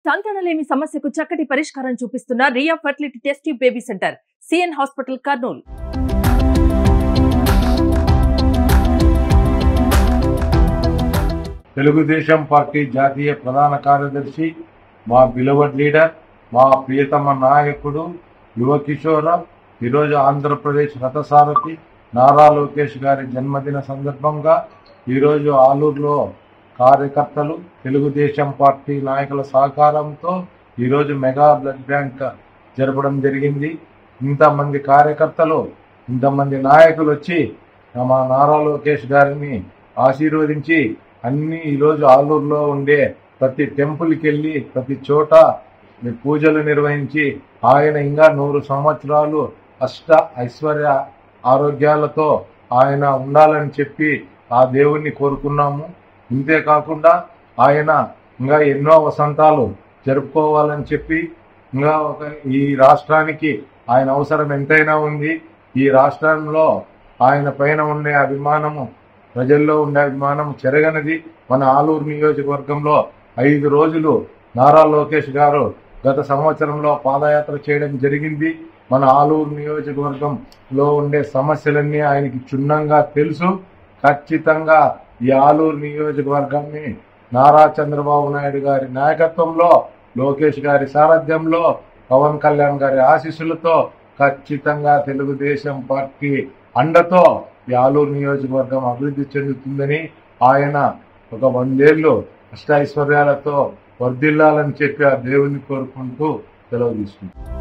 సంతానలేమి సమస్యకు చక్కటి పరిష్కారం చూపిస్తున్న Ria fertility test tube baby centre C N hospital Kurnool. Telugu Desam party జాతీయ ప్రధాన కార్యదర్శి, మా బిలవర్డ్ లీడర్, మా ప్రియతమ నాయకుడు యువ కిషోర ఈరోజు ఆంధ్రప్రదేశ్ రథసారథి నారా లోకేష్ గారి జన్మదిన సందర్భంగా ఈరోజు ఆలూరులో కార్యకర్తలు, తెలుగుదేశం పార్టీ నాయకుల సహకారంతో ఈరోజు మెగా బ్లడ్ బ్యాంక్ జరపడం జరిగింది. ఇంతమంది కార్యకర్తలు, ఇంతమంది నాయకులు వచ్చి మా నారా లోకేష్ గారిని ఆశీర్వదించి ఈరోజు ఆలూరులో ఉండే ప్రతి టెంపుల్కి వెళ్ళి ప్రతి చోట పూజలు నిర్వహించి ఆయన ఇంకా 100 సంవత్సరాలు అష్ట ఐశ్వర్య ఆరోగ్యాలతో ఆయన ఉండాలని చెప్పి ఆ దేవుణ్ణి కోరుకున్నాము. ఇంతేకాకుండా ఆయన ఇంకా ఎన్నో వసంతాలు జరుపుకోవాలని చెప్పి ఇంకా ఈ రాష్ట్రానికి ఆయన అవసరం ఎంతైనా ఉంది. ఈ రాష్ట్రంలో ఆయన పైన ఉండే అభిమానము, ప్రజల్లో ఉండే అభిమానం చెరగనిది. మన ఆలూరు నియోజకవర్గంలో 5 రోజులు నారా లోకేష్ గారు గత సంవత్సరంలో పాదయాత్ర చేయడం జరిగింది. మన ఆలూరు నియోజకవర్గంలో ఉండే సమస్యలన్నీ ఆయనకి క్షుణ్ణంగా తెలుసు. ఖచ్చితంగా ఈ ఆలూరు నియోజకవర్గాన్ని నారా చంద్రబాబు నాయుడు గారి నాయకత్వంలో, లోకేష్ గారి సారథ్యంలో, పవన్ కళ్యాణ్ గారి ఆశీస్సులతో ఖచ్చితంగా తెలుగుదేశం పార్టీ అండతో ఈ ఆలూరు నియోజకవర్గం అభివృద్ధి చెందుతుందని, ఆయన ఒక 100 ఏళ్ళు అష్టైశ్వర్యాలతో వర్ధిల్లాలని చెప్పి ఆ దేవుణ్ణి కోరుకుంటూ సెలవు తీసుకుంటాం.